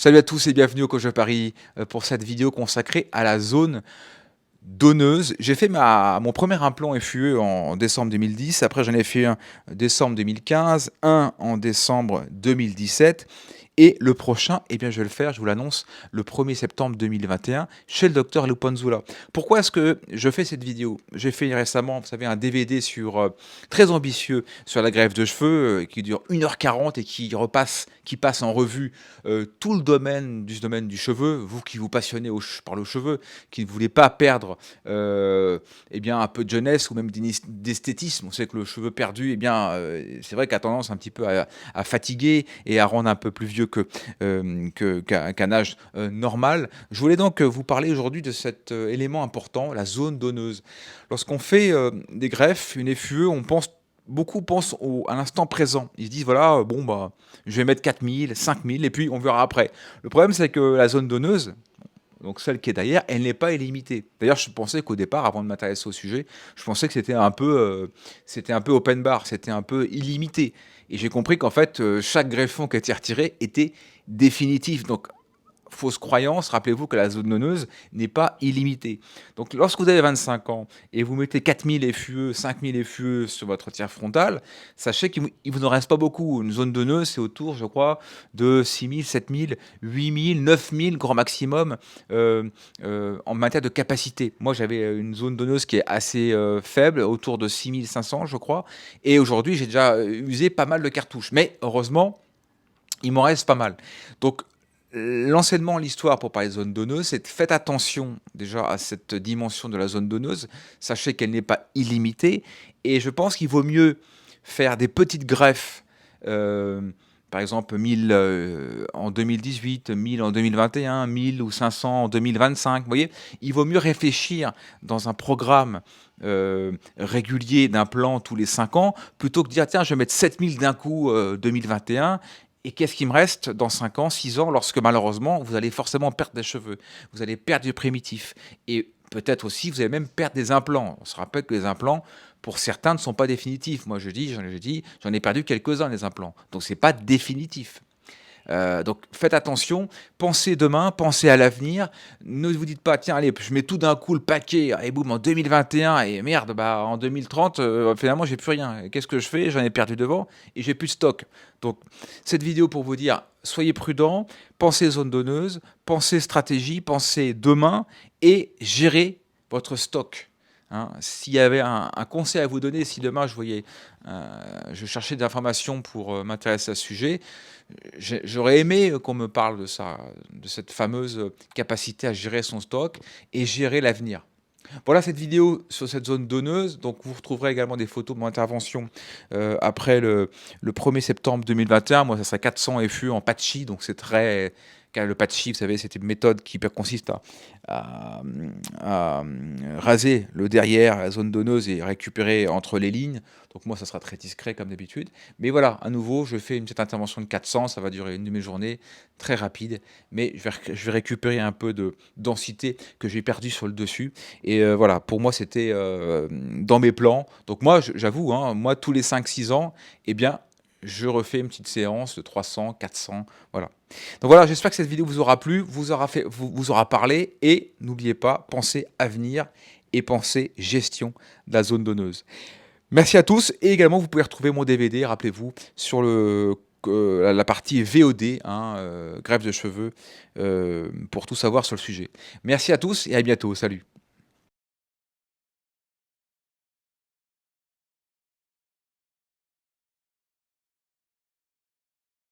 Salut à tous et bienvenue au Coach de Paris pour cette vidéo consacrée à la zone donneuse. J'ai fait mon premier implant FUE en décembre 2010, après j'en ai fait un en décembre 2015, un en décembre 2017 et le prochain, eh bien, je vais le faire, je vous l'annonce, le 1er septembre 2021 chez le docteur Lupanzula. Pourquoi est-ce que je fais cette vidéo? J'ai fait récemment, vous savez, un DVD très ambitieux sur la greffe de cheveux qui dure 1h40 et qui passe en revue tout le domaine du cheveu. Vous qui vous passionnez par le cheveu, qui ne voulez pas perdre eh bien, un peu de jeunesse ou même d'esthétisme. On sait que le cheveu perdu, eh bien, c'est vrai qu'il a tendance un petit peu à fatiguer et à rendre un peu plus vieux qu'un âge normal. Je voulais donc vous parler aujourd'hui de cet élément important, la zone donneuse. Lorsqu'on fait des greffes, une FUE, beaucoup pensent à l'instant présent. Ils se disent, voilà, bon, bah, je vais mettre 4000, 5000, et puis on verra après. Le problème, c'est que la zone donneuse, donc celle qui est derrière, elle n'est pas illimitée. D'ailleurs, je pensais qu'au départ, avant de m'intéresser au sujet, je pensais que c'était un peu open bar, c'était un peu illimité. Et j'ai compris qu'en fait, chaque greffon qui a été retiré était définitif. Donc, fausse croyance, rappelez-vous que la zone donneuse n'est pas illimitée. Donc lorsque vous avez 25 ans et vous mettez 4000 FUE, 5000 FUE sur votre tiers frontal, sachez qu'il vous en reste pas beaucoup. Une zone donneuse, c'est autour, je crois, de 6000, 7000, 8000, 9000 grand maximum en matière de capacité. Moi, j'avais une zone donneuse qui est assez faible, autour de 6500, je crois. Et aujourd'hui, j'ai déjà usé pas mal de cartouches. Mais heureusement, il m'en reste pas mal. Donc, l'enseignement, l'histoire pour parler de zone donneuse, c'est faites attention déjà à cette dimension de la zone donneuse. Sachez qu'elle n'est pas illimitée. Et je pense qu'il vaut mieux faire des petites greffes, par exemple 1000 en 2018, 1000 en 2021, 1000 ou 500 en 2025. Vous voyez, il vaut mieux réfléchir dans un programme régulier d'un plan tous les 5 ans, plutôt que de dire, tiens, je vais mettre 7000 d'un coup 2021. Et qu'est-ce qui me reste dans 5 ans, 6 ans, lorsque malheureusement, vous allez forcément perdre des cheveux, vous allez perdre du primitif, et peut-être aussi, vous allez même perdre des implants. On se rappelle que les implants, pour certains, ne sont pas définitifs. Moi, j'en ai perdu quelques-uns, les implants. Donc, ce n'est pas définitif. Donc faites attention, pensez demain, pensez à l'avenir. Ne vous dites pas, tiens, allez, je mets tout d'un coup le paquet, et boum, en 2021, et merde, bah, en 2030, finalement, j'ai plus rien. Qu'est-ce que je fais? J'en ai perdu devant et j'ai plus de stock. Donc cette vidéo pour vous dire, soyez prudents, pensez zone donneuse, pensez stratégie, pensez demain et gérez votre stock. Hein, s'il y avait un conseil à vous donner, si demain je cherchais des informations pour m'intéresser à ce sujet, j'aurais aimé qu'on me parle de ça, de cette fameuse capacité à gérer son stock et gérer l'avenir. Voilà cette vidéo sur cette zone donneuse. Donc vous retrouverez également des photos de mon intervention après le 1er septembre 2021. Moi, ça serait 400 FU en patchy, donc c'est très... Car le patchy, vous savez, c'est une méthode qui consiste à, à raser le derrière, la zone donneuse et récupérer entre les lignes. Donc moi, ça sera très discret comme d'habitude. Mais voilà, à nouveau, je fais une petite intervention de 400. Ça va durer une demi-journée, très rapide. Mais je vais récupérer un peu de densité que j'ai perdu sur le dessus. Et voilà, pour moi, c'était dans mes plans. Donc moi, j'avoue, hein, moi, tous les 5-6 ans, eh bien, je refais une petite séance de 300, 400, voilà. Donc voilà, j'espère que cette vidéo vous aura plu, vous aura parlé, et n'oubliez pas, pensez avenir et pensez gestion de la zone donneuse. Merci à tous, et également vous pouvez retrouver mon DVD, rappelez-vous, sur la partie VOD, hein, greffe de cheveux, pour tout savoir sur le sujet. Merci à tous et à bientôt, salut.